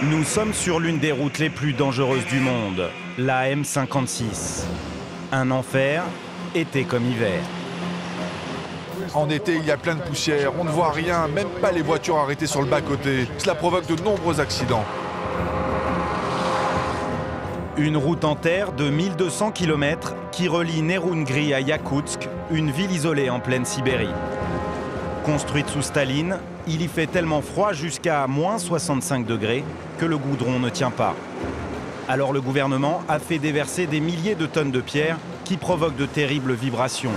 Nous sommes sur l'une des routes les plus dangereuses du monde, la M56. Un enfer, été comme hiver. En été, il y a plein de poussière, on ne voit rien, même pas les voitures arrêtées sur le bas-côté. Cela provoque de nombreux accidents. Une route en terre de 1200 km qui relie Neroun-Gri à Yakoutsk, une ville isolée en pleine Sibérie. Construite sous Staline, il y fait tellement froid jusqu'à moins 65 degrés que le goudron ne tient pas. Alors le gouvernement a fait déverser des milliers de tonnes de pierres qui provoquent de terribles vibrations.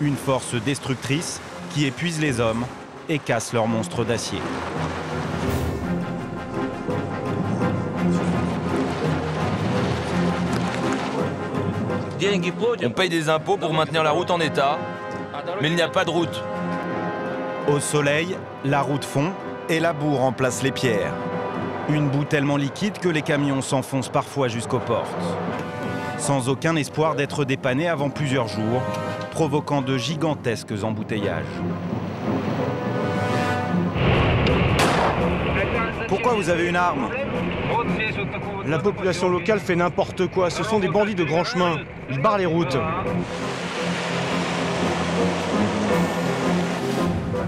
Une force destructrice qui épuise les hommes et casse leurs monstres d'acier. On paye des impôts pour maintenir la route en état, mais il n'y a pas de route. Au soleil, la route fond et la boue remplace les pierres. Une boue tellement liquide que les camions s'enfoncent parfois jusqu'aux portes. Sans aucun espoir d'être dépannés avant plusieurs jours, provoquant de gigantesques embouteillages. Pourquoi vous avez une arme? La population locale fait n'importe quoi. Ce sont des bandits de grand chemin. Ils barrent les routes.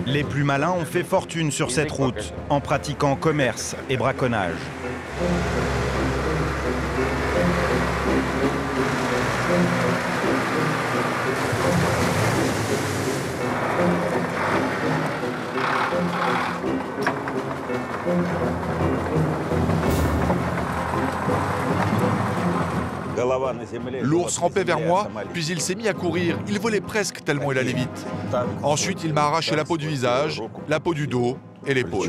Les plus malins ont fait fortune sur cette route en pratiquant commerce et braconnage. L'ours rampait vers moi, puis il s'est mis à courir. Il volait presque tellement il allait vite. Ensuite, il m'a arraché la peau du visage, la peau du dos et l'épaule.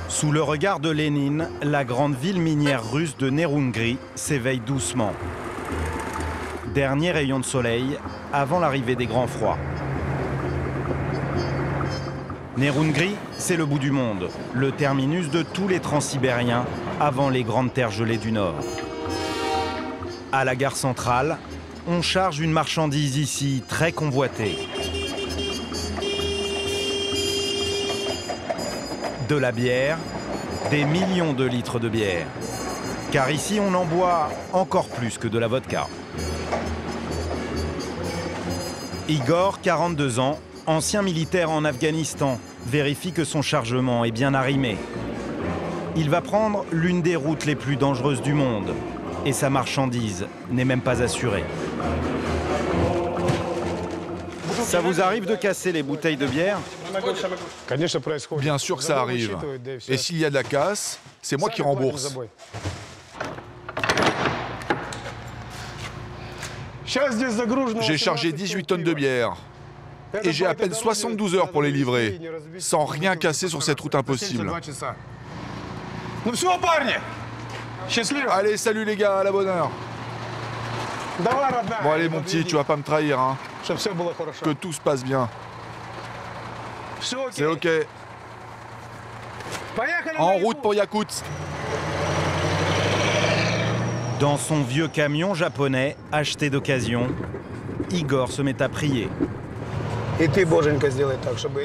Sous le regard de Lénine, la grande ville minière russe de Neroun-Gri s'éveille doucement. Dernier rayon de soleil avant l'arrivée des grands froids. Neroun-Gri, c'est le bout du monde, le terminus de tous les transsibériens avant les grandes terres gelées du Nord. À la gare centrale, on charge une marchandise ici très convoitée. De la bière, des millions de litres de bière. Car ici, on en boit encore plus que de la vodka. Igor, 42 ans, ancien militaire en Afghanistan, vérifie que son chargement est bien arrimé. Il va prendre l'une des routes les plus dangereuses du monde. Et sa marchandise n'est même pas assurée. Ça vous arrive de casser les bouteilles de bière? Bien sûr que ça arrive. Et s'il y a de la casse, c'est moi qui rembourse. J'ai chargé 18 tonnes de bière. Et j'ai à peine 72 heures pour les livrer, sans rien casser sur cette route impossible. Allez, salut les gars, à la bonne heure. Bon allez mon petit, tu vas pas me trahir, hein. Que tout se passe bien. C'est ok. En route pour Yakoutsk. Dans son vieux camion japonais, acheté d'occasion, Igor se met à prier.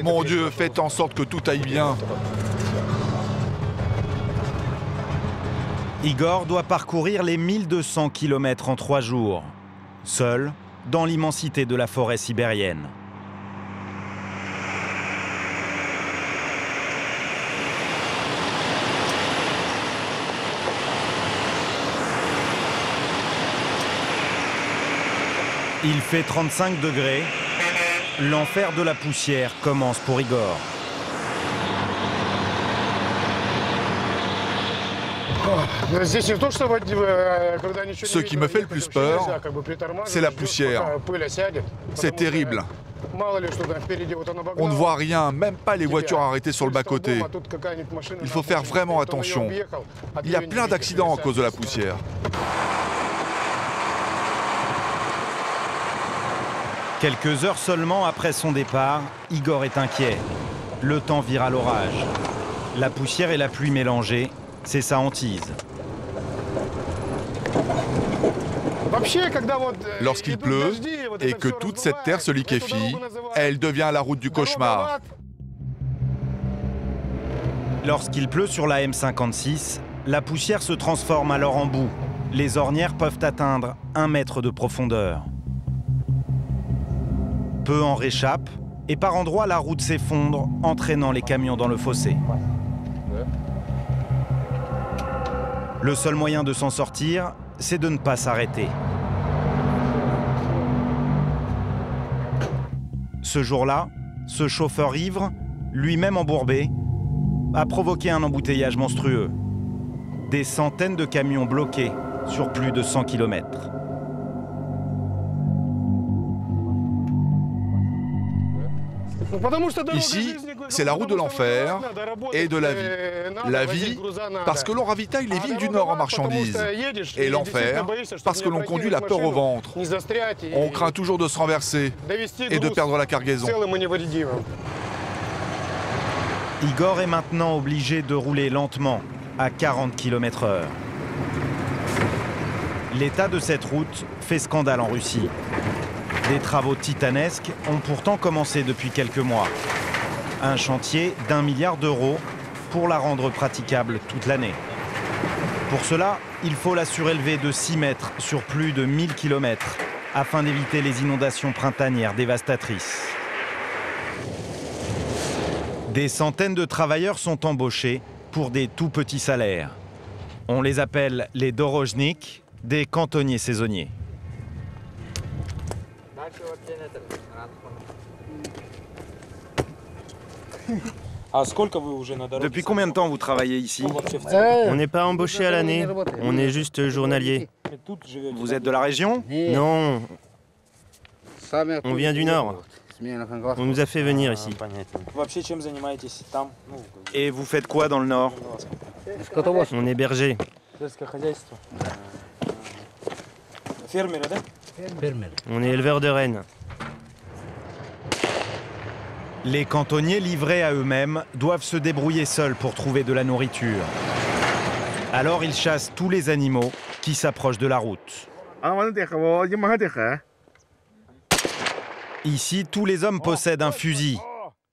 Mon Dieu, faites en sorte que tout aille bien. Igor doit parcourir les 1200 km en 3 jours, seul dans l'immensité de la forêt sibérienne. Il fait 35 degrés. L'enfer de la poussière commence pour Igor. Ce qui me fait le plus peur, c'est la poussière. C'est terrible. On ne voit rien, même pas les voitures arrêtées sur le bas-côté. Il faut faire vraiment attention. Il y a plein d'accidents à cause de la poussière. Quelques heures seulement après son départ, Igor est inquiet. Le temps vire à l'orage. La poussière et la pluie mélangées, c'est sa hantise. Lorsqu'il pleut et que toute cette terre se liquéfie, elle devient la route du cauchemar. Lorsqu'il pleut sur la M56, la poussière se transforme alors en boue. Les ornières peuvent atteindre 1 mètre de profondeur. Peu en réchappent et par endroits la route s'effondre, entraînant les camions dans le fossé. Le seul moyen de s'en sortir, c'est de ne pas s'arrêter. Ce jour-là, ce chauffeur ivre, lui-même embourbé, a provoqué un embouteillage monstrueux. Des centaines de camions bloqués sur plus de 100 km. Ici, c'est la route de l'enfer et de la vie. La vie, parce que l'on ravitaille les villes du Nord en marchandises. Et l'enfer, parce que l'on conduit la peur au ventre. On craint toujours de se renverser et de perdre la cargaison. Igor est maintenant obligé de rouler lentement, à 40 km/h. L'état de cette route fait scandale en Russie. Des travaux titanesques ont pourtant commencé depuis quelques mois. Un chantier d'1 milliard d'euros pour la rendre praticable toute l'année. Pour cela, il faut la surélever de 6 mètres sur plus de 1000 km afin d'éviter les inondations printanières dévastatrices. Des centaines de travailleurs sont embauchés pour des tout petits salaires. On les appelle les dorojniks, des cantonniers saisonniers. Depuis combien de temps vous travaillez ici? On n'est pas embauché à l'année, on est juste journalier. Vous êtes de la région? Non, on vient du Nord. On nous a fait venir ici. Et vous faites quoi dans le Nord? On est berger. On est éleveur de rennes. Les cantonniers livrés à eux-mêmes doivent se débrouiller seuls pour trouver de la nourriture. Alors ils chassent tous les animaux qui s'approchent de la route. Ici, tous les hommes possèdent un fusil.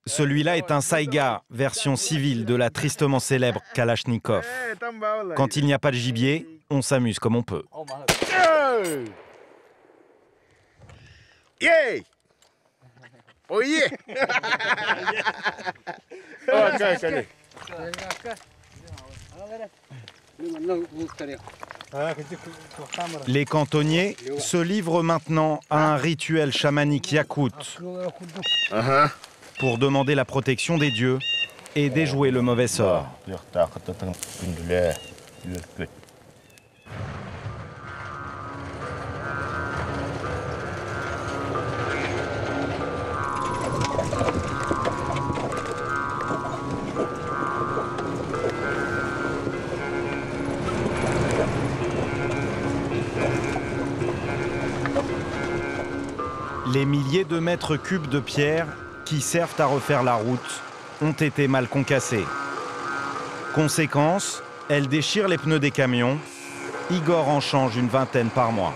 Celui-là est un Saiga, version civile de la tristement célèbre Kalachnikov. Quand il n'y a pas de gibier, on s'amuse comme on peut. Les cantonniers se livrent maintenant à un rituel chamanique yakoute pour demander la protection des dieux et déjouer le mauvais sort. Les milliers de mètres cubes de pierre qui servent à refaire la route ont été mal concassés. Conséquence, elles déchirent les pneus des camions. Igor en change une vingtaine par mois.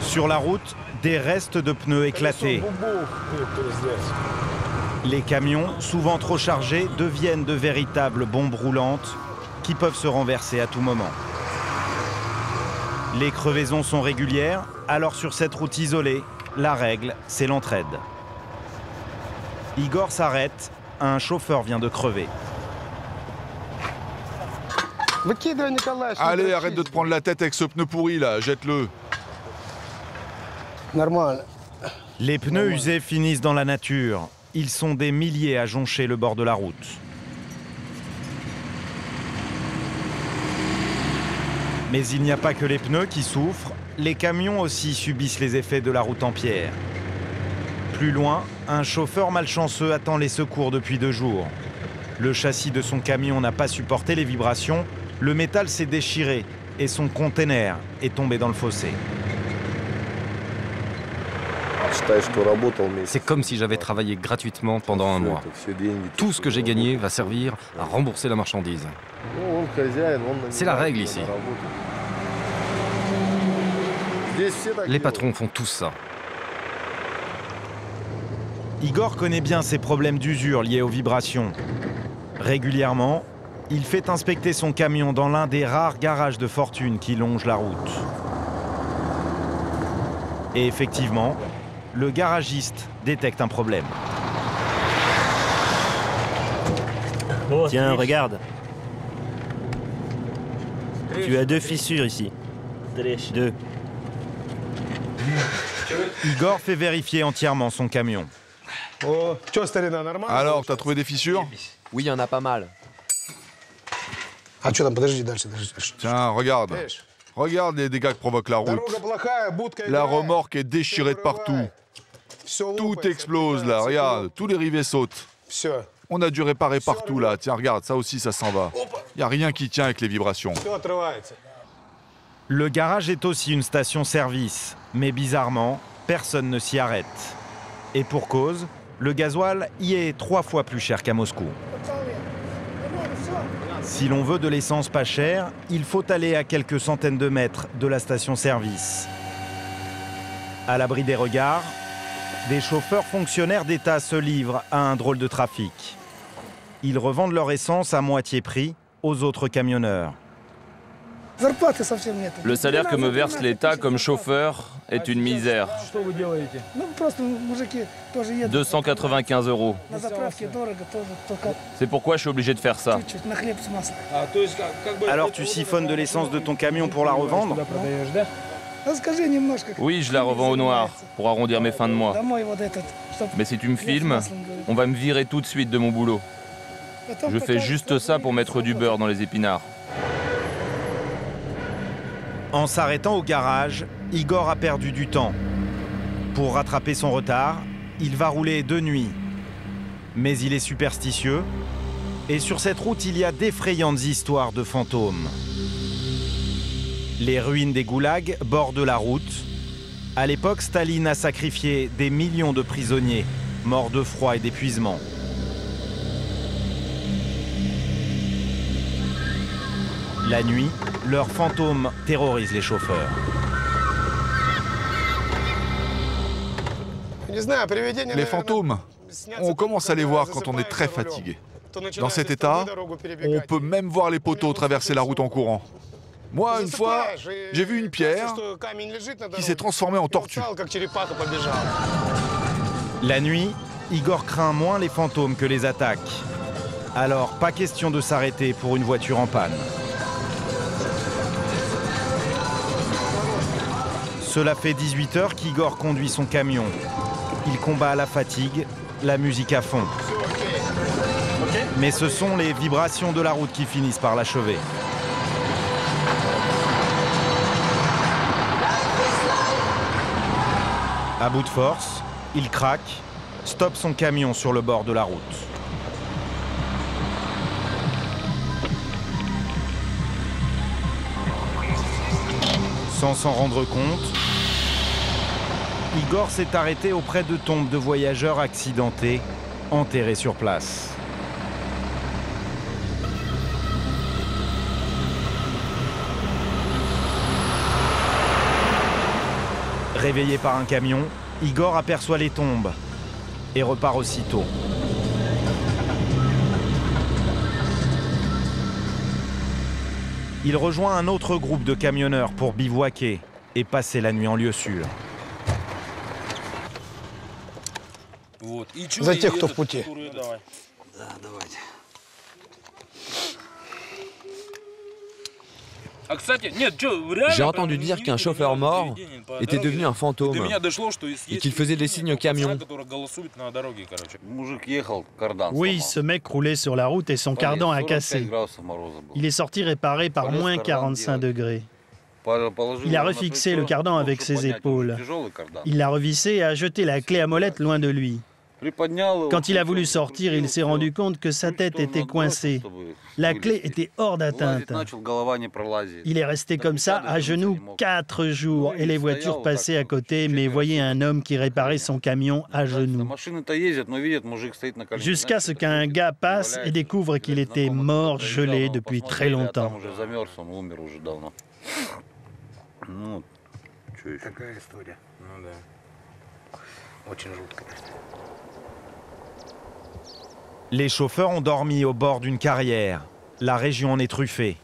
Sur la route, des restes de pneus éclatés. Les camions, souvent trop chargés, deviennent de véritables bombes roulantes qui peuvent se renverser à tout moment. Les crevaisons sont régulières, alors sur cette route isolée, la règle, c'est l'entraide. Igor s'arrête, un chauffeur vient de crever. Allez, arrête de te prendre la tête avec ce pneu pourri là, jette-le. Les pneus usés finissent dans la nature. Ils sont des milliers à joncher le bord de la route. Mais il n'y a pas que les pneus qui souffrent, les camions aussi subissent les effets de la route en pierre. Plus loin, un chauffeur malchanceux attend les secours depuis 2 jours. Le châssis de son camion n'a pas supporté les vibrations, le métal s'est déchiré et son container est tombé dans le fossé. C'est comme si j'avais travaillé gratuitement pendant un mois. Tout ce que j'ai gagné va servir à rembourser la marchandise. C'est la règle ici. Les patrons font tous ça. Igor connaît bien ces problèmes d'usure liés aux vibrations. Régulièrement, il fait inspecter son camion dans l'un des rares garages de fortune qui longent la route. Et effectivement, le garagiste détecte un problème. Tiens, regarde. Tu as 2 fissures ici. 2. Igor fait vérifier entièrement son camion. Alors, t'as trouvé des fissures? Oui, il y en a pas mal. Tiens, regarde. Regarde les dégâts que provoque la route. La remorque est déchirée de partout. Tout explose là, regarde, tous les rivets sautent. On a dû réparer partout là. Tiens, regarde, ça aussi, ça s'en va. Il n'y a rien qui tient avec les vibrations. Le garage est aussi une station-service, mais bizarrement, personne ne s'y arrête. Et pour cause, le gasoil y est 3 fois plus cher qu'à Moscou. Si l'on veut de l'essence pas chère, il faut aller à quelques centaines de mètres de la station-service. À l'abri des regards, des chauffeurs fonctionnaires d'État se livrent à un drôle de trafic. Ils revendent leur essence à moitié prix aux autres camionneurs. Le salaire que me verse l'État comme chauffeur est une misère. 295 €. C'est pourquoi je suis obligé de faire ça. Alors tu siphonnes de l'essence de ton camion pour la revendre? Oui, je la revends au noir pour arrondir mes fins de mois. Mais si tu me filmes, on va me virer tout de suite de mon boulot. Je fais juste ça pour mettre du beurre dans les épinards. En s'arrêtant au garage, Igor a perdu du temps. Pour rattraper son retard, il va rouler de nuit. Mais il est superstitieux, et sur cette route, il y a d'effrayantes histoires de fantômes. Les ruines des goulags bordent la route. À l'époque, Staline a sacrifié des millions de prisonniers, morts de froid et d'épuisement. La nuit, leurs fantômes terrorisent les chauffeurs. Les fantômes, on commence à les voir quand on est très fatigué. Dans cet état, on peut même voir les poteaux traverser la route en courant. Moi, une fois, j'ai vu une pierre qui s'est transformée en tortue. La nuit, Igor craint moins les fantômes que les attaques. Alors, pas question de s'arrêter pour une voiture en panne. Cela fait 18 heures qu'Igor conduit son camion. Il combat la fatigue, la musique à fond. Mais ce sont les vibrations de la route qui finissent par l'achever. À bout de force, il craque, stoppe son camion sur le bord de la route. Sans s'en rendre compte, Igor s'est arrêté auprès de tombes de voyageurs accidentés, enterrés sur place. Réveillé par un camion, Igor aperçoit les tombes et repart aussitôt. Il rejoint un autre groupe de camionneurs pour bivouaquer et passer la nuit en lieu sûr. J'ai entendu dire qu'un chauffeur mort était devenu un fantôme et qu'il faisait des signes au camion. Oui, ce mec roulait sur la route et son cardan a cassé. Il est sorti réparé par moins 45 degrés. Il a refixé le cardan avec ses épaules. Il l'a revissé et a jeté la clé à molette loin de lui. Quand il a voulu sortir, il s'est rendu compte que sa tête était coincée. La clé était hors d'atteinte. Il est resté comme ça, à genoux, 4 jours, et les voitures passaient à côté, mais voyait un homme qui réparait son camion à genoux. Jusqu'à ce qu'un gars passe et découvre qu'il était mort, gelé depuis très longtemps. Les chauffeurs ont dormi au bord d'une carrière. La région en est truffée.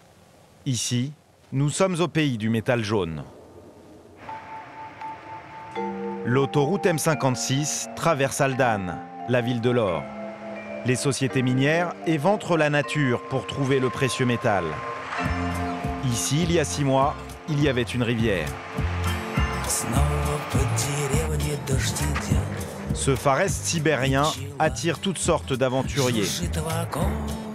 Ici, nous sommes au pays du métal jaune. L'autoroute M56 traverse Aldan, la ville de l'or. Les sociétés minières éventrent la nature pour trouver le précieux métal. Ici, il y a 6 mois, il y avait une rivière. Ce Far Est sibérien attire toutes sortes d'aventuriers.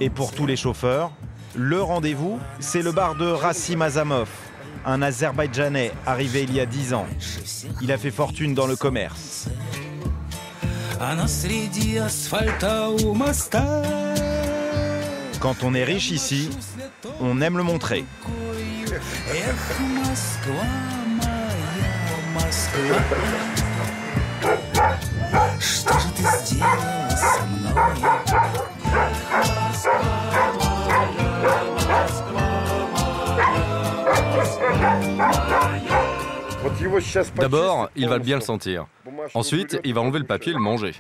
Et pour tous les chauffeurs, le rendez-vous, c'est le bar de Rassim Azamov, un Azerbaïdjanais arrivé il y a 10 ans. Il a fait fortune dans le commerce. Quand on est riche ici, on aime le montrer. D'abord, il va bien le sentir. Ensuite, il va enlever le papier et le manger.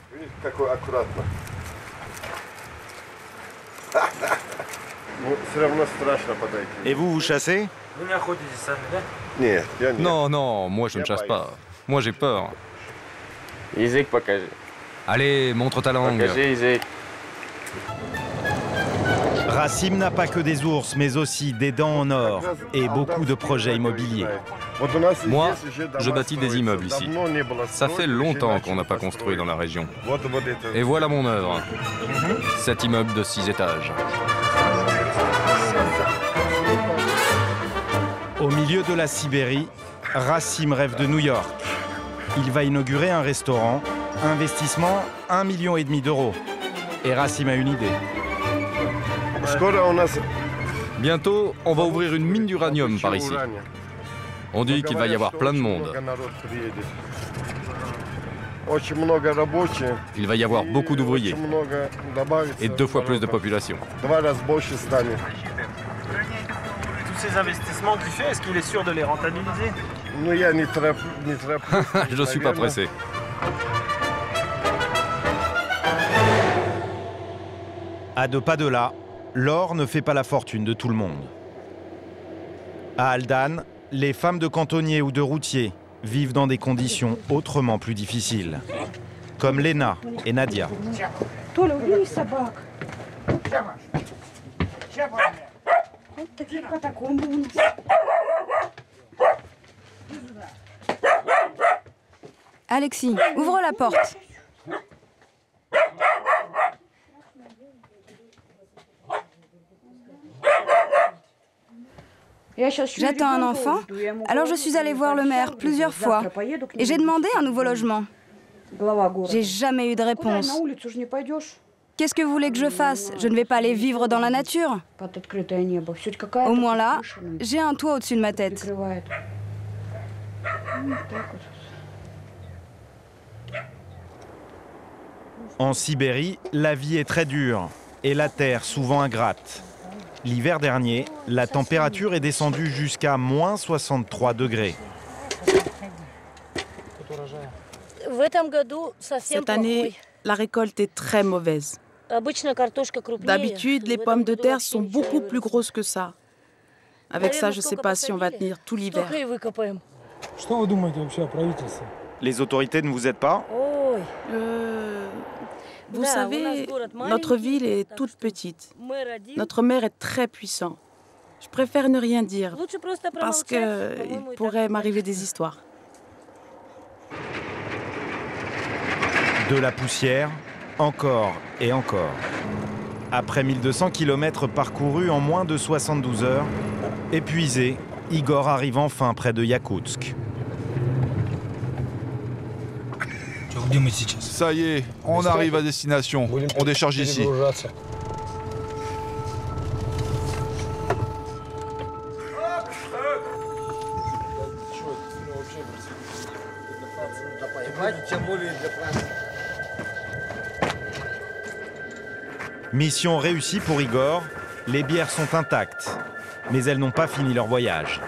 Et vous, vous chassez? Non, non, moi je ne chasse pas. Moi j'ai peur. Allez, montre ta langue. Rassim n'a pas que des ours, mais aussi des dents en or et beaucoup de projets immobiliers. Moi, je bâtis des immeubles ici. Ça fait longtemps qu'on n'a pas construit dans la région. Et voilà mon œuvre. Cet immeuble de 6 étages. Au milieu de la Sibérie, Rassim rêve de New York. Il va inaugurer un restaurant, investissement 1,5 million d'euros. Et Rassim a une idée. Bientôt, on va ouvrir une mine d'uranium par ici. On dit qu'il va y avoir plein de monde. Il va y avoir beaucoup d'ouvriers et 2 fois plus de population. Tous ces investissements qu'il fait, est-ce qu'il est sûr de les rentabiliser? Je suis pas pressé. À 2 pas de là, l'or ne fait pas la fortune de tout le monde. À Aldan, les femmes de cantonniers ou de routiers vivent dans des conditions autrement plus difficiles, comme Lena et Nadia. Alexis, ouvre la porte. J'attends un enfant, alors je suis allée voir le maire plusieurs fois et j'ai demandé un nouveau logement. J'ai jamais eu de réponse. Qu'est-ce que vous voulez que je fasse? Je ne vais pas aller vivre dans la nature. Au moins là, j'ai un toit au-dessus de ma tête. En Sibérie, la vie est très dure et la terre souvent ingrate. L'hiver dernier, la température est descendue jusqu'à moins 63 degrés. Cette année, la récolte est très mauvaise. D'habitude, les pommes de terre sont beaucoup plus grosses que ça. Avec ça, je ne sais pas si on va tenir tout l'hiver. Les autorités ne vous aident pas? Vous savez, notre ville est toute petite. Notre maire est très puissant. Je préfère ne rien dire, parce qu'il pourrait m'arriver des histoires. De la poussière, encore et encore. Après 1200 km parcourus en moins de 72 heures, épuisé, Igor arrive enfin près de Yakoutsk. Ça y est, on arrive à destination. On décharge ici. Mission réussie pour Igor. Les bières sont intactes, mais elles n'ont pas fini leur voyage.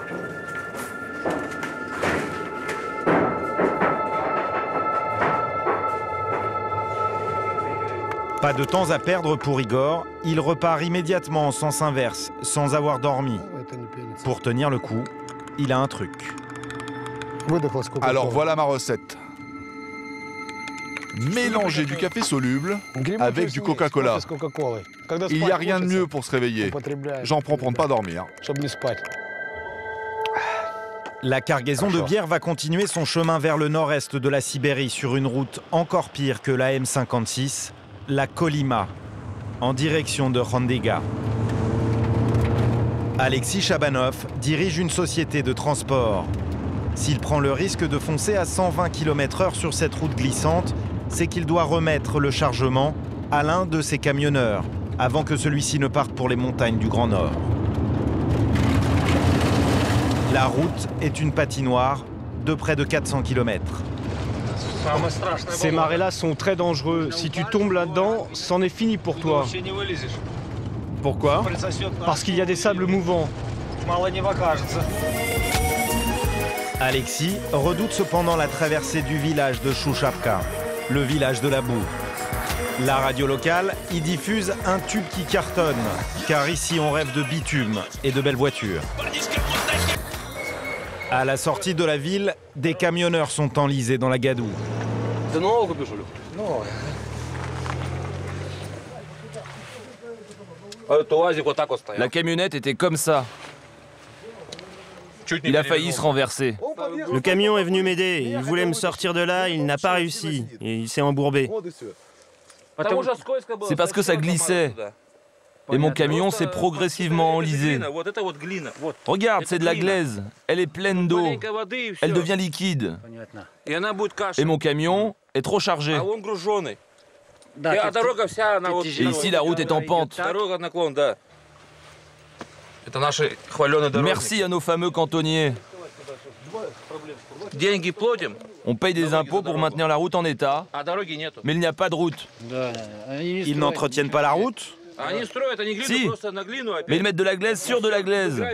Pas de temps à perdre pour Igor, il repart immédiatement en sens inverse, sans avoir dormi. Pour tenir le coup, il a un truc. Alors voilà ma recette. Mélangez du café soluble avec du Coca-Cola. Il n'y a rien de mieux pour se réveiller. J'en prends pour ne pas dormir. La cargaison de bière va continuer son chemin vers le nord-est de la Sibérie sur une route encore pire que la M56, la Kolyma, en direction de Khandega. Alexis Chabanov dirige une société de transport. S'il prend le risque de foncer à 120 km/h sur cette route glissante, c'est qu'il doit remettre le chargement à l'un de ses camionneurs avant que celui-ci ne parte pour les montagnes du Grand Nord. La route est une patinoire de près de 400 km. Ces marais-là sont très dangereux. Si tu tombes là-dedans, c'en est fini pour toi. Pourquoi? Parce qu'il y a des sables mouvants. Alexis redoute cependant la traversée du village de Chouchapka, le village de la boue. La radio locale y diffuse un tube qui cartonne, car ici on rêve de bitume et de belles voitures. À la sortie de la ville, des camionneurs sont enlisés dans la gadoue. La camionnette était comme ça. Il a failli se renverser. Le camion est venu m'aider. Il voulait me sortir de là, il n'a pas réussi. Et il s'est embourbé. C'est parce que ça glissait. Et mon camion s'est progressivement enlisé. Regarde, c'est de la glaise. Elle est pleine d'eau. Elle devient liquide. Et mon camion est trop chargé. Et ici, la route est en pente. Merci à nos fameux cantonniers. On paye des impôts pour maintenir la route en état, mais il n'y a pas de route. Ils n'entretiennent pas la route? Si, mais ils mettent de la glaise sur de la glaise.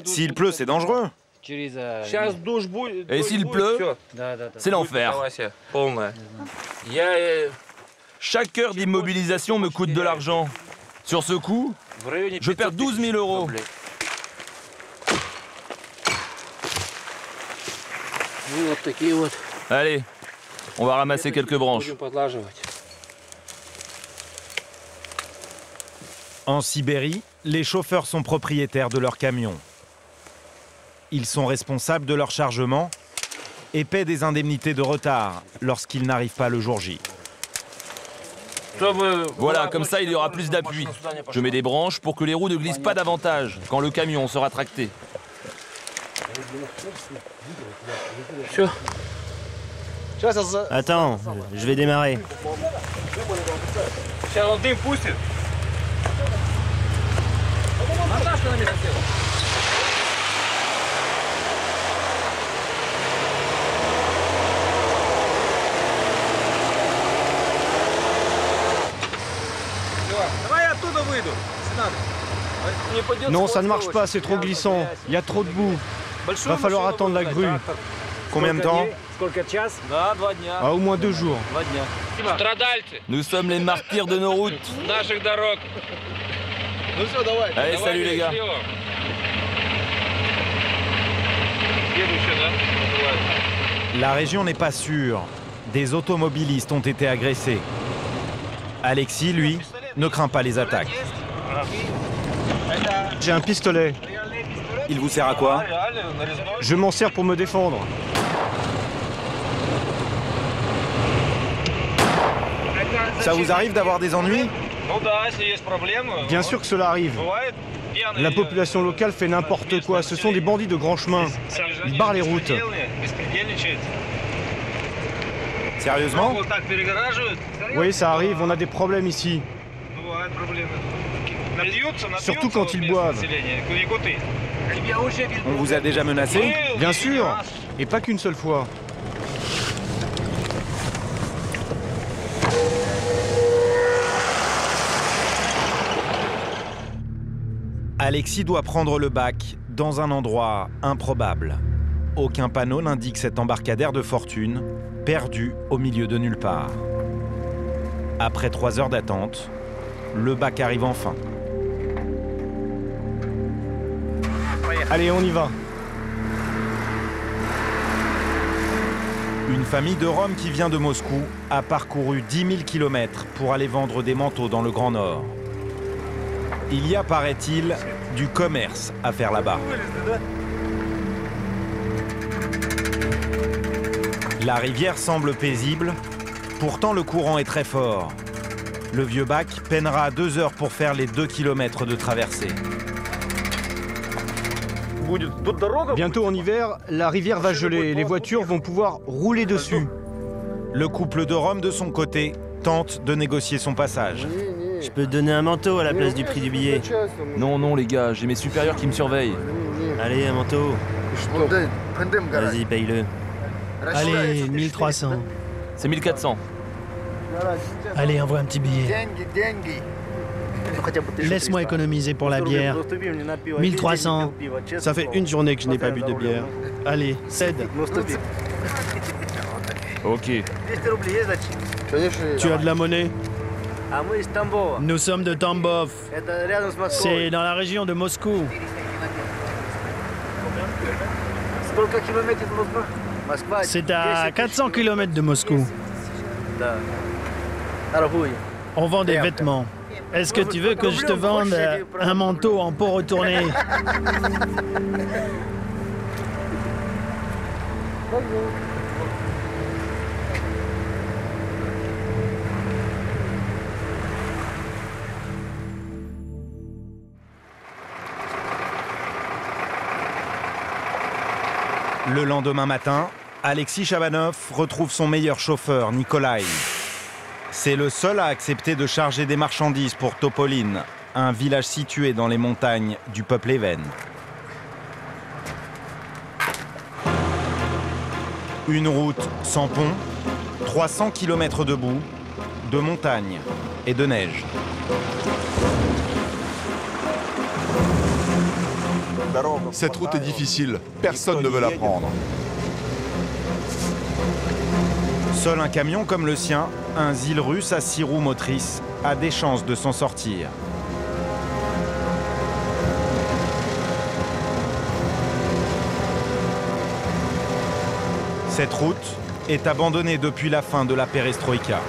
S'il pleut, c'est dangereux. Et s'il pleut, c'est l'enfer. Chaque heure d'immobilisation me coûte de l'argent. Sur ce coup, je perds 12 000 €. Allez, on va ramasser quelques branches. En Sibérie, les chauffeurs sont propriétaires de leurs camions. Ils sont responsables de leur chargement et paient des indemnités de retard lorsqu'ils n'arrivent pas le jour J. Voilà, comme ça il y aura plus d'appui. Je mets des branches pour que les roues ne glissent pas davantage quand le camion sera tracté. Attends, je vais démarrer. Non, ça ne marche pas, c'est trop glissant. Il y a trop de boue. Va falloir attendre la grue. Combien de temps? Ah, au moins 2 jours. Nous sommes les martyrs de nos routes. Allez, salut les gars. La région n'est pas sûre. Des automobilistes ont été agressés. Alexis, lui, ne craint pas les attaques. J'ai un pistolet. Il vous sert à quoi? Je m'en sers pour me défendre. Ça vous arrive d'avoir des ennuis? Bien sûr que cela arrive. La population locale fait n'importe quoi. Ce sont des bandits de grand chemin. Ils barrent les routes. Sérieusement? Oui, ça arrive, on a des problèmes ici. Surtout quand ils boivent. On vous a déjà menacé? Bien sûr, et pas qu'une seule fois. Alexis doit prendre le bac dans un endroit improbable. Aucun panneau n'indique cet embarcadère de fortune, perdu au milieu de nulle part. Après 3 heures d'attente, le bac arrive enfin. Allez, on y va. Une famille de Roms qui vient de Moscou a parcouru 10 000 km pour aller vendre des manteaux dans le Grand Nord. Il y a, paraît-il, du commerce à faire là-bas. La rivière semble paisible, pourtant le courant est très fort. Le vieux bac peinera 2 heures pour faire les 2 km de traversée. Bientôt en hiver, la rivière va geler et les voitures vont pouvoir rouler dessus. Le couple de Roms, de son côté, tente de négocier son passage. Je peux te donner un manteau à la place du prix du billet. Non, non, les gars, j'ai mes supérieurs qui me surveillent. Allez, un manteau. Vas-y, paye-le. Allez, 1300. C'est 1400. Allez, envoie un petit billet. Laisse-moi économiser pour la bière. 1300. Ça fait une journée que je n'ai pas bu de bière. Allez, cède. Ok. Tu as de la monnaie? Nous sommes de Tambov. C'est dans la région de Moscou. C'est à 400 km de Moscou. On vend des vêtements. Est-ce que tu veux que je te vende un manteau en peau retournée? Le lendemain matin, Alexis Chabanov retrouve son meilleur chauffeur, Nikolai. C'est le seul à accepter de charger des marchandises pour Topolin, un village situé dans les montagnes du peuple évène. Une route sans pont, 300 km de boue, de montagne et de neige. Cette route est difficile, personne ne veut la prendre. Seul un camion comme le sien, un ZIL russe à 6 roues motrices, a des chances de s'en sortir. Cette route est abandonnée depuis la fin de la perestroïka.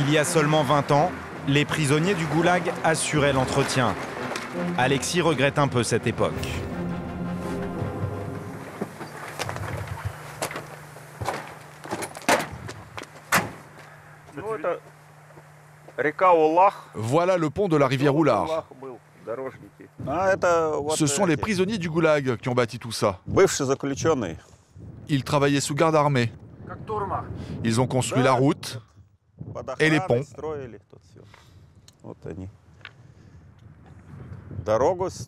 Il y a seulement 20 ans, les prisonniers du goulag assuraient l'entretien. Alexis regrette un peu cette époque. Voilà le pont de la rivière Oulach. Ce sont les prisonniers du goulag qui ont bâti tout ça. Ils travaillaient sous garde armée. Ils ont construit la route et les ponts.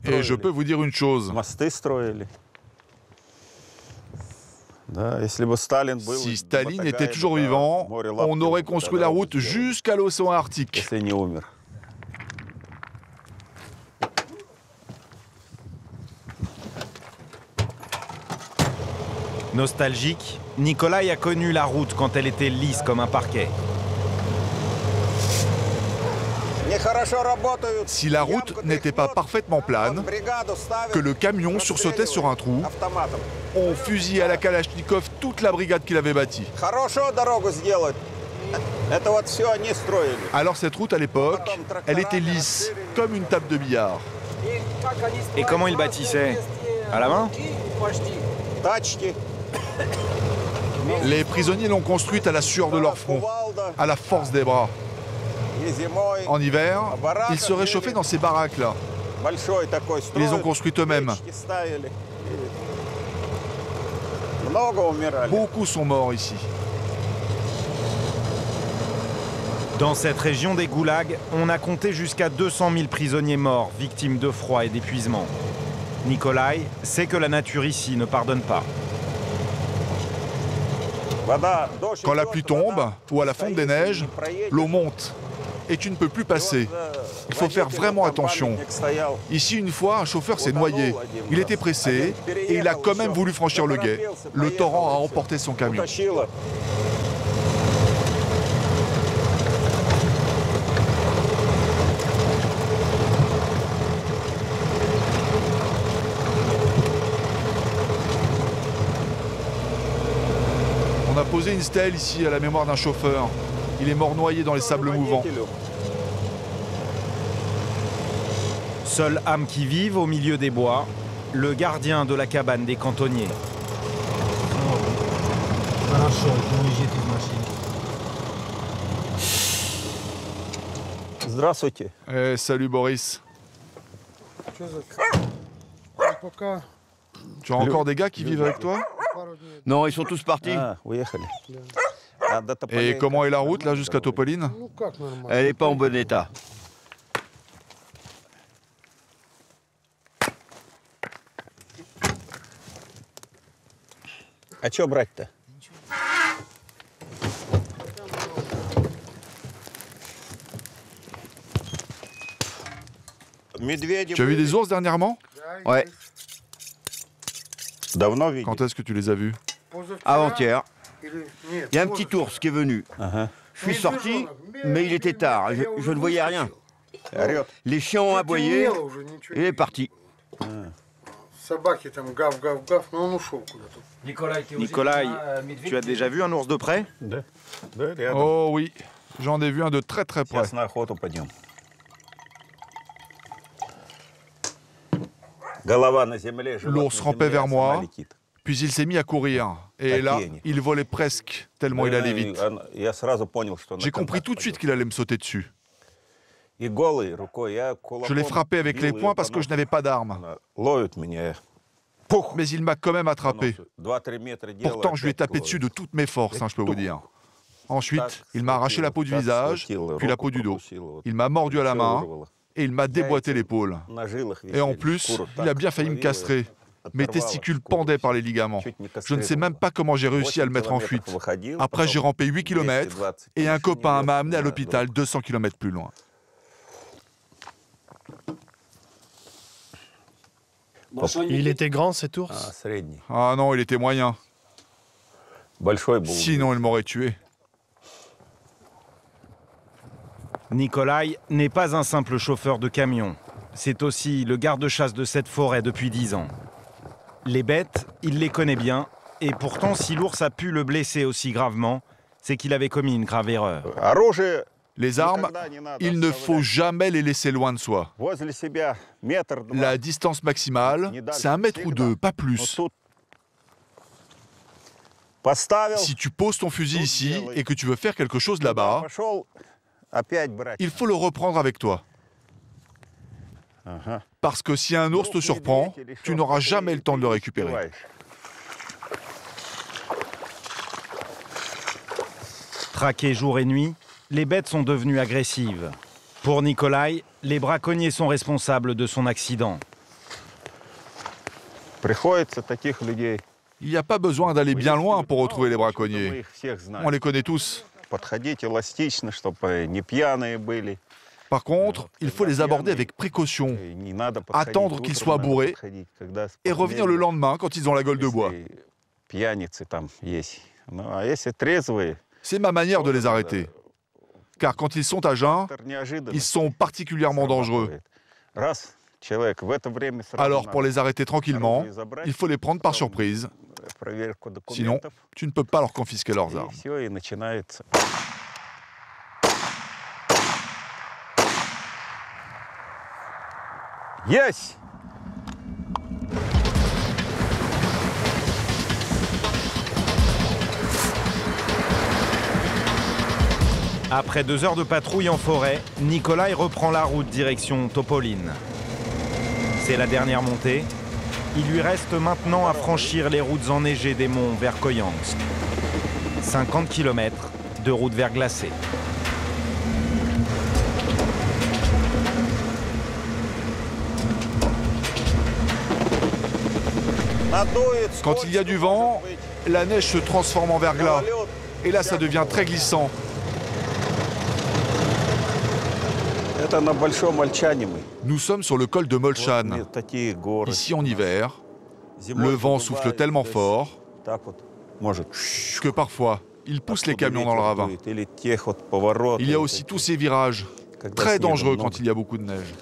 Et je peux vous dire une chose. Si Staline était toujours vivant, on aurait construit la route jusqu'à l'océan Arctique. Nostalgique, Nikolai a connu la route quand elle était lisse comme un parquet. Si la route n'était pas parfaitement plane, que le camion sursautait sur un trou, on fusillait à la Kalachnikov toute la brigade qu'il avait bâtie. Alors cette route à l'époque, elle était lisse, comme une table de billard. Et comment ils bâtissaient? À la main? Les prisonniers l'ont construite à la sueur de leur front, à la force des bras. En hiver, ils se réchauffaient dans ces baraques-là. Ils les ont construites eux-mêmes. Beaucoup sont morts ici. Dans cette région des goulags, on a compté jusqu'à 200 000 prisonniers morts, victimes de froid et d'épuisement. Nikolai sait que la nature ici ne pardonne pas. Quand la pluie tombe, ou à la fonte des neiges, l'eau monte et tu ne peux plus passer. Il faut faire vraiment attention. Ici, une fois, un chauffeur s'est noyé. Il était pressé et il a quand même voulu franchir le gué. Le torrent a emporté son camion. On a posé une stèle ici à la mémoire d'un chauffeur. Il est mort noyé dans les sables mouvants. Seule âme qui vive au milieu des bois, le gardien de la cabane des cantonniers. Salut Boris. Tu as encore des gars qui vivent avec toi? Non, ils sont tous partis. Et comment est la route là jusqu'à Topoline? Elle n'est pas en bon état. Tu as vu des ours dernièrement? Ouais. Quand est-ce que tu les as vus? Avant-hier. Il y a un petit ours qui est venu. Je suis sorti, mais il était tard. Je ne voyais rien. Les chiens ont aboyé et il est parti. Nikolai, tu as déjà vu un ours de près? Oh oui, j'en ai vu un de très très près. L'ours rampait vers moi, puis il s'est mis à courir. Et là, il volait presque, tellement il allait vite. J'ai compris tout de suite qu'il allait me sauter dessus. Je l'ai frappé avec les poings parce que je n'avais pas d'arme. Mais il m'a quand même attrapé. Pourtant, je lui ai tapé dessus de toutes mes forces, je peux vous dire. Ensuite, il m'a arraché la peau du visage, puis la peau du dos. Il m'a mordu à la main et il m'a déboîté l'épaule. Et en plus, il a bien failli me castrer. Mes testicules pendaient par les ligaments. Je ne sais même pas comment j'ai réussi à le mettre en fuite. Après, j'ai rampé 8 km et un copain m'a amené à l'hôpital 200 km plus loin. Il était grand cet ours? Ah non, il était moyen. Sinon, il m'aurait tué. Nikolai n'est pas un simple chauffeur de camion. C'est aussi le garde-chasse de cette forêt depuis 10 ans. Les bêtes, il les connaît bien. Et pourtant, si l'ours a pu le blesser aussi gravement, c'est qu'il avait commis une grave erreur. Les armes, il ne faut jamais les laisser loin de soi. La distance maximale, c'est 1 mètre ou 2, pas plus. Si tu poses ton fusil ici et que tu veux faire quelque chose là-bas, il faut le reprendre avec toi. Parce que si un ours te surprend, tu n'auras jamais le temps de le récupérer. Traquées jour et nuit, les bêtes sont devenues agressives. Pour Nikolai, les braconniers sont responsables de son accident. Il n'y a pas besoin d'aller bien loin pour retrouver les braconniers. On les connaît tous. Par contre, il faut les aborder avec précaution, attendre qu'ils soient bourrés et revenir le lendemain quand ils ont la gueule de bois. C'est ma manière de les arrêter. Car quand ils sont à jeun, ils sont particulièrement dangereux. Alors pour les arrêter tranquillement, il faut les prendre par surprise. Sinon, tu ne peux pas leur confisquer leurs armes. Yes! Après 2 heures de patrouille en forêt, Nikolai reprend la route direction Topoline. C'est la dernière montée. Il lui reste maintenant à franchir les routes enneigées des monts vers Koyansk. 50 km de route verglacée. Quand il y a du vent, la neige se transforme en verglas. Et là, ça devient très glissant. Nous sommes sur le col de Molchan. Ici, en hiver, le vent souffle tellement fort que parfois, il pousse les camions dans le ravin. Il y a aussi tous ces virages, très dangereux quand il y a beaucoup de neige.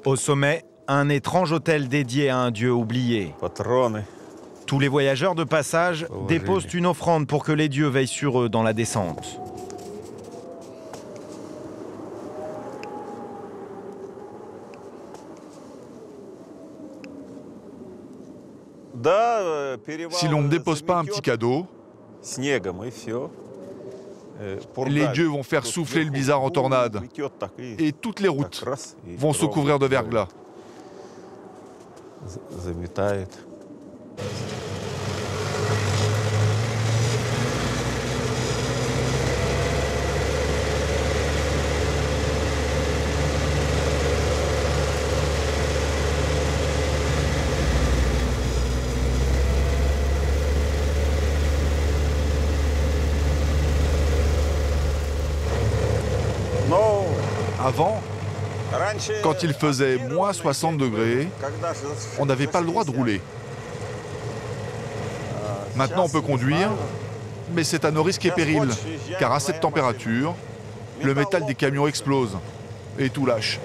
Au sommet, un étrange hôtel dédié à un dieu oublié. Tous les voyageurs de passage déposent une offrande pour que les dieux veillent sur eux dans la descente. Si l'on ne dépose pas un petit cadeau, les dieux vont faire souffler le blizzard en tornade et toutes les routes vont se couvrir de verglas. Avant, quand il faisait moins 60 degrés, on n'avait pas le droit de rouler. Maintenant, on peut conduire, mais c'est à nos risques et périls, car à cette température, le métal des camions explose et tout lâche.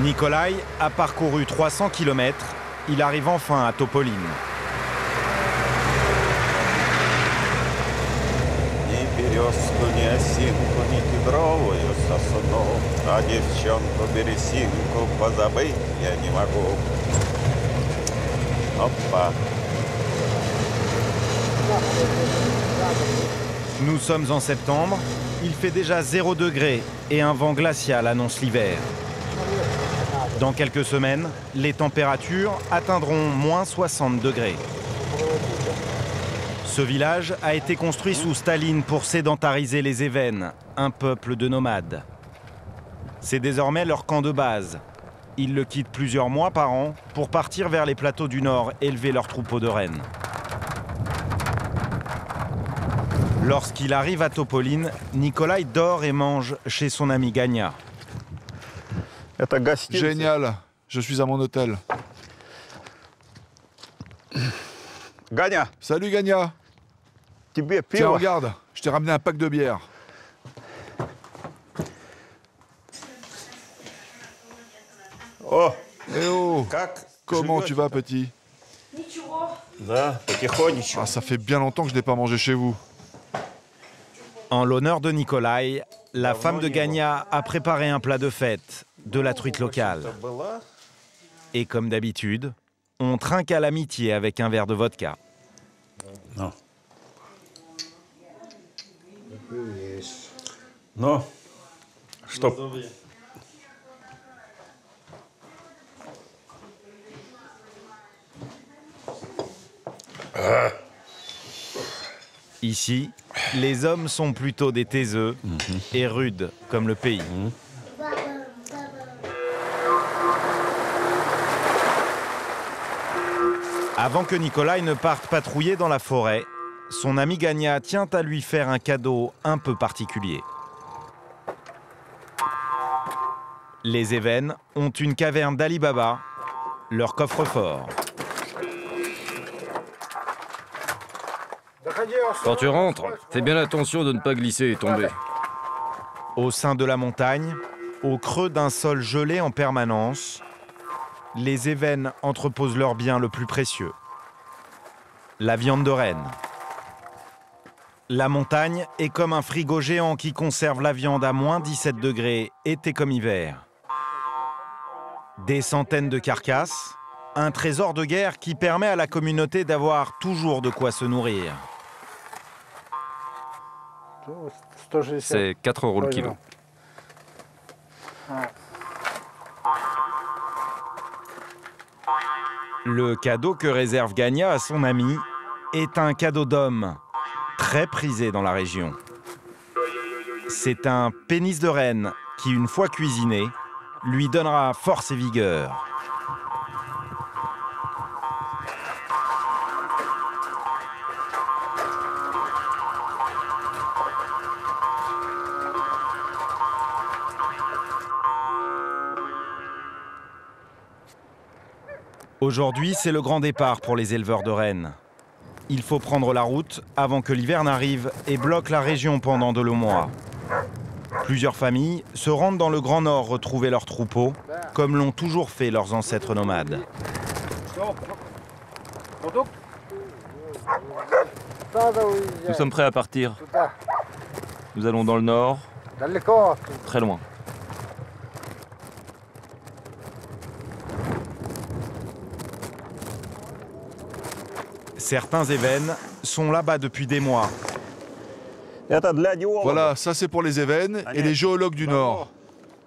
Nikolai a parcouru 300 km. Il arrive enfin à Topoline. Nous sommes en septembre, il fait déjà 0 degré et un vent glacial annonce l'hiver. Dans quelques semaines, les températures atteindront moins 60 degrés. Ce village a été construit sous Staline pour sédentariser les Évènes, un peuple de nomades. C'est désormais leur camp de base. Ils le quittent plusieurs mois par an pour partir vers les plateaux du Nord élever leurs troupeaux de rennes. Lorsqu'il arrive à Topoline, Nikolai dort et mange chez son ami Gania. Génial, je suis à mon hôtel. Gania. Salut Gania. Tiens, regarde, je t'ai ramené un pack de bière. Oh. Eh oh, comment tu vas, petit? Ah, ça fait bien longtemps que je n'ai pas mangé chez vous. En l'honneur de Nikolai, la femme de Gania a préparé un plat de fête, de la truite locale. Et comme d'habitude, on trinque à l'amitié avec un verre de vodka. Non. Non. Stop. Ici, les hommes sont plutôt des taiseux et rudes, comme le pays. Avant que Nikolai ne parte patrouiller dans la forêt, son ami Gania tient à lui faire un cadeau un peu particulier. Les Évènes ont une caverne d'Ali Baba, leur coffre-fort. Quand tu rentres, fais bien attention de ne pas glisser et tomber. Au sein de la montagne, au creux d'un sol gelé en permanence, les Évènes entreposent leur bien le plus précieux, la viande de renne. La montagne est comme un frigo géant qui conserve la viande à moins 17 degrés, été comme hiver. Des centaines de carcasses, Un trésor de guerre qui permet à la communauté d'avoir toujours de quoi se nourrir. C'est 4 € le kilo. Le cadeau que réserve Gania à son ami est un cadeau d'homme, très prisé dans la région. C'est un pénis de renne qui, une fois cuisiné, lui donnera force et vigueur. Aujourd'hui, c'est le grand départ pour les éleveurs de rennes. Il faut prendre la route avant que l'hiver n'arrive et bloque la région pendant de longs mois. Plusieurs familles se rendent dans le Grand Nord retrouver leurs troupeaux, comme l'ont toujours fait leurs ancêtres nomades. Nous sommes prêts à partir. Nous allons dans le nord, très loin. Certains événements sont là-bas depuis des mois. Voilà, ça c'est pour les événements et les géologues du Nord.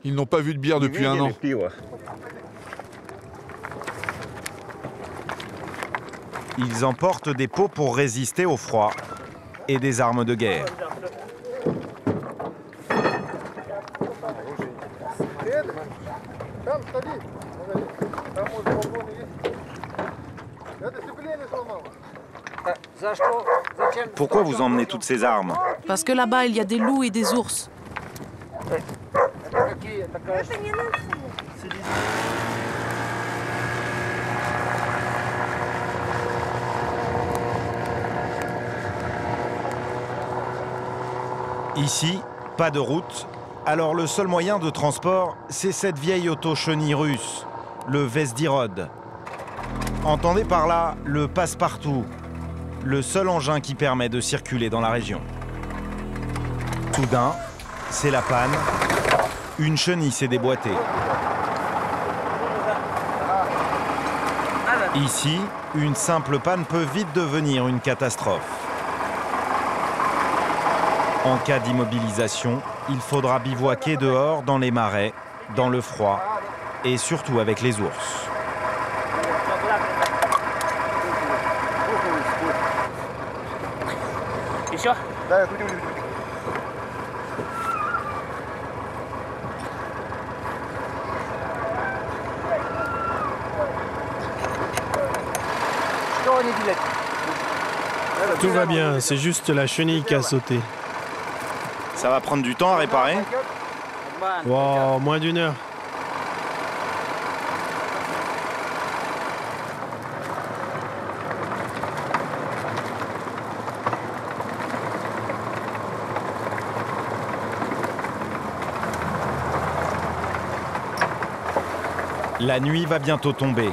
Ils n'ont pas vu de bière depuis 1 an. Ils emportent des pots pour résister au froid et des armes de guerre. Pourquoi vous emmenez toutes ces armes? Parce que là-bas, il y a des loups et des ours. Ici, pas de route, alors le seul moyen de transport, c'est cette vieille auto-chenille russe, le Vesdirod. Entendez par là le passe-partout, le seul engin qui permet de circuler dans la région. Soudain, c'est la panne, une chenille s'est déboîtée. Ici, une simple panne peut vite devenir une catastrophe. En cas d'immobilisation, il faudra bivouaquer dehors dans les marais, dans le froid et surtout avec les ours. Tout va bien, c'est juste la chenille qui a sauté. Ça va prendre du temps à réparer? Wow, moins d'1 heure. La nuit va bientôt tomber.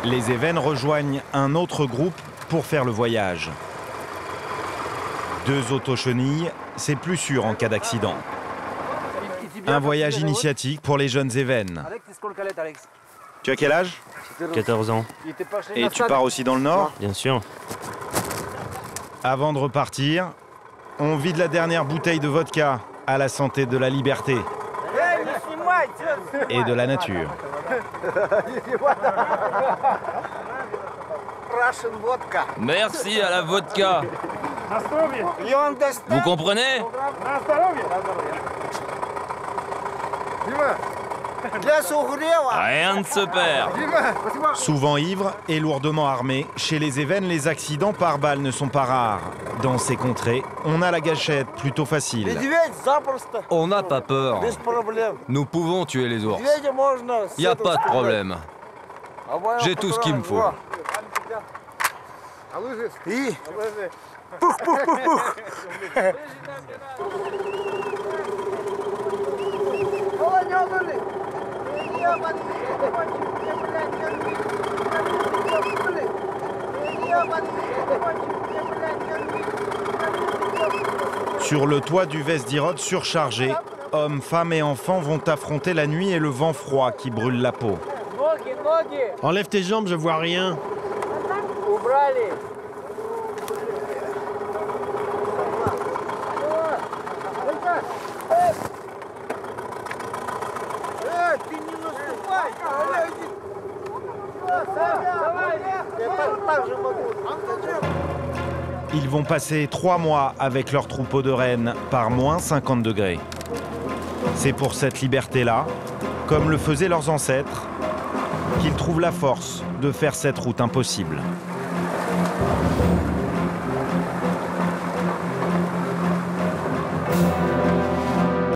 Les événements rejoignent un autre groupe pour faire le voyage. 2 autochenilles, c'est plus sûr en cas d'accident. Un voyage initiatique pour les jeunes événements. Tu as quel âge? 14 ans. Et tu pars aussi dans le nord? Bien sûr. Avant de repartir, on vide la dernière bouteille de vodka à la santé de la liberté et de la nature. Merci à la vodka. Vous comprenez? Rien ne se perd. Souvent ivres et lourdement armés, chez les événements, les accidents par balle ne sont pas rares. Dans ces contrées, on a la gâchette plutôt facile. On n'a pas peur. Nous pouvons tuer les ours. Il n'y a pas de problème. J'ai tout ce qu'il me faut. Sur le toit du Vesdirod surchargé, hommes, femmes et enfants vont affronter la nuit et le vent froid qui brûle la peau. Enlève tes jambes, je vois rien. Ils vont passer 3 mois avec leur troupeau de rennes par moins 50 degrés. C'est pour cette liberté-là, comme le faisaient leurs ancêtres, qu'ils trouvent la force de faire cette route impossible.